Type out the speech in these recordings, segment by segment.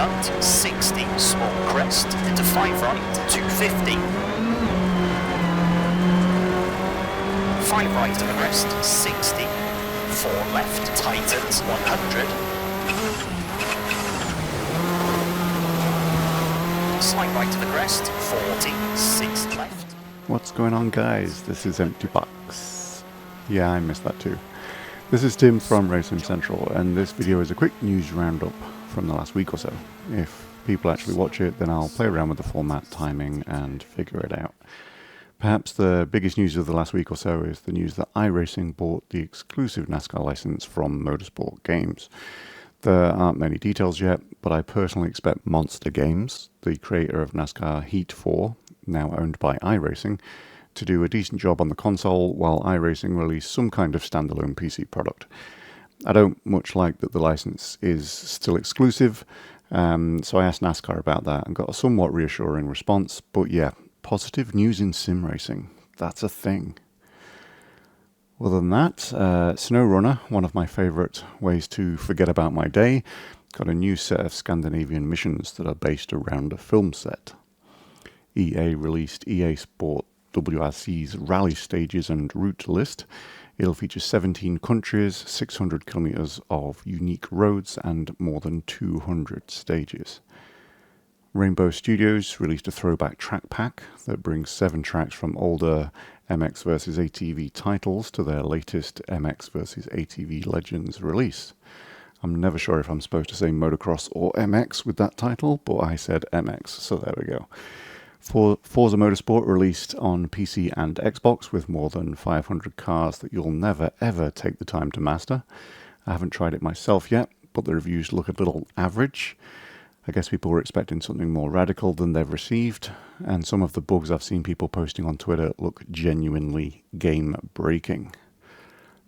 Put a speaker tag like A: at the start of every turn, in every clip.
A: cut, 60, small crest, into 5 right, 250. 5 right to the crest, 60. 4 left, tightens, 100. Slight right to the crest, 40, 6 left.
B: What's going on, guys? This is Empty Box. Yeah, I missed that too. This is Tim from Racing Central, and this video is a quick news roundup from the last week or so. If people actually watch it, then I'll play around with the format, timing, and figure it out. Perhaps the biggest news of the last week or so is the news that iRacing bought the exclusive NASCAR license from Motorsport Games. There aren't many details yet, but I personally expect Monster Games, the creator of NASCAR Heat 4, now owned by iRacing, to do a decent job on the console while iRacing release some kind of standalone PC product. I don't much like that the license is still exclusive, so I asked NASCAR about that and got a somewhat reassuring response, but yeah, positive news in sim racing. That's a thing. Other than that, SnowRunner, one of my favourite ways to forget about my day, got a new set of Scandinavian missions that are based around a film set. EA released EA Sport WRC's rally stages and route list. It'll feature 17 countries, 600 kilometres of unique roads and more than 200 stages. Rainbow Studios released a throwback track pack that brings 7 tracks from older MX vs ATV titles to their latest MX vs ATV Legends release. I'm never sure if I'm supposed to say motocross or MX with that title, but I said MX, so there we go. Forza Motorsport released on PC and Xbox with more than 500 cars that you'll never ever take the time to master. I haven't tried it myself yet, but the reviews look a little average. I guess people were expecting something more radical than they've received, and some of the bugs I've seen people posting on Twitter look genuinely game-breaking.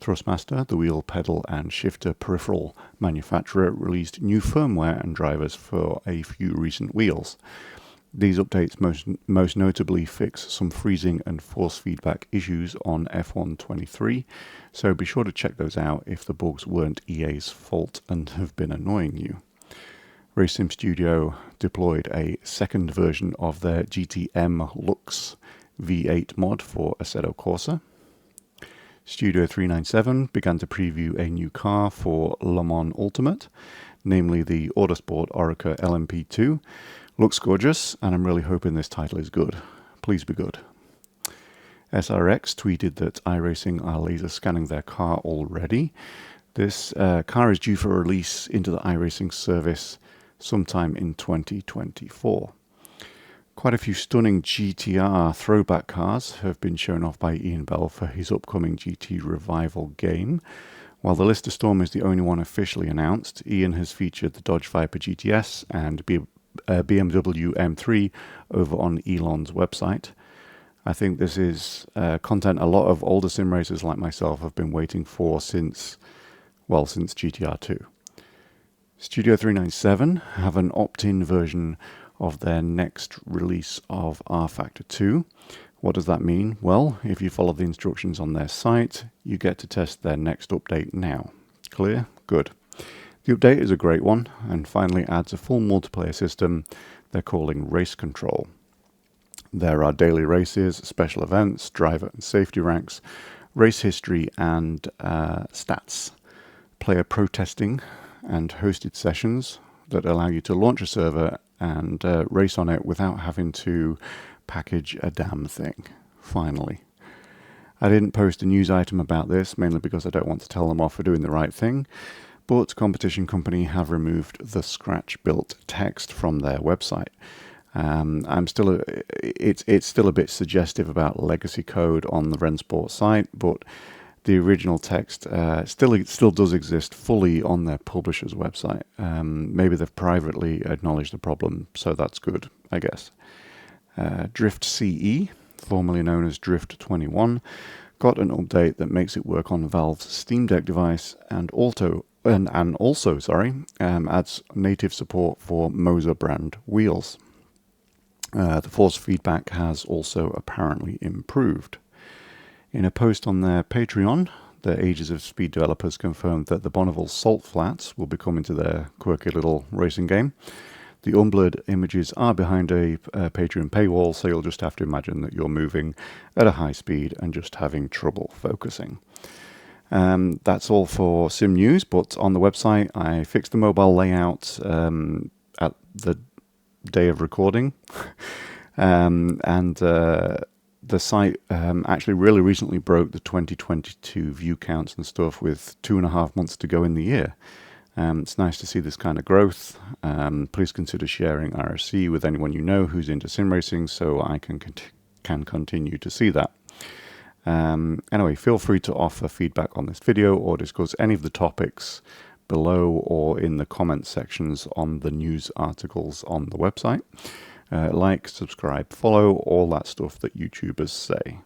B: Thrustmaster, the wheel, pedal and shifter peripheral manufacturer, released new firmware and drivers for a few recent wheels. These updates most notably fix some freezing and force feedback issues on F123, so be sure to check those out if the bugs weren't EA's fault and have been annoying you. RaceSim Studio deployed a second version of their GTM Lux V8 mod for Assetto Corsa. Studio 397 began to preview a new car for Le Mans Ultimate, namely the Autosport Oreca LMP2. Looks gorgeous, and I'm really hoping this title is good. Please be good. SRX tweeted that iRacing are laser scanning their car already. This car is due for release into the iRacing service sometime in 2024. Quite a few stunning GTR throwback cars have been shown off by Ian Bell for his upcoming GT Revival game. While the Lister Storm is the only one officially announced, Ian has featured the Dodge Viper GTS and BMW M3 over on Elon's website. I think this is content a lot of older sim racers like myself have been waiting for since GTR 2. Studio 397 have an opt-in version of their next release of rFactor 2. What does that mean? Well, if you follow the instructions on their site, you get to test their next update now. Clear? Good. The update is a great one and finally adds a full multiplayer system they're calling Race Control. There are daily races, special events, driver and safety ranks, race history and stats, player protesting and hosted sessions that allow you to launch a server and race on it without having to package a damn thing. Finally. I didn't post a news item about this, mainly because I don't want to tell them off for doing the right thing, but Competition Company have removed the scratch-built text from their website. It's still a bit suggestive about legacy code on the Rennsport site, but the original text still does exist fully on their publisher's website. Maybe they've privately acknowledged the problem, so that's good, I guess. Drift CE, formerly known as Drift 21, got an update that makes it work on Valve's Steam Deck device and also adds native support for Moser brand wheels. The force feedback has also apparently improved. In a post on their Patreon, the Ages of Speed developers confirmed that the Bonneville Salt Flats will be coming to their quirky little racing game. The unblurred images are behind a Patreon paywall, so you'll just have to imagine that you're moving at a high speed and just having trouble focusing. That's all for Sim News, but on the website I fixed the mobile layout at the day of recording. The site actually really recently broke the 2022 view counts and stuff with 2.5 months to go in the year. It's nice to see this kind of growth. Please consider sharing RSC with anyone you know who's into sim racing so I can continue to see that. Anyway, feel free to offer feedback on this video or discuss any of the topics below or in the comment sections on the news articles on the website. Like, subscribe, follow, all that stuff that YouTubers say.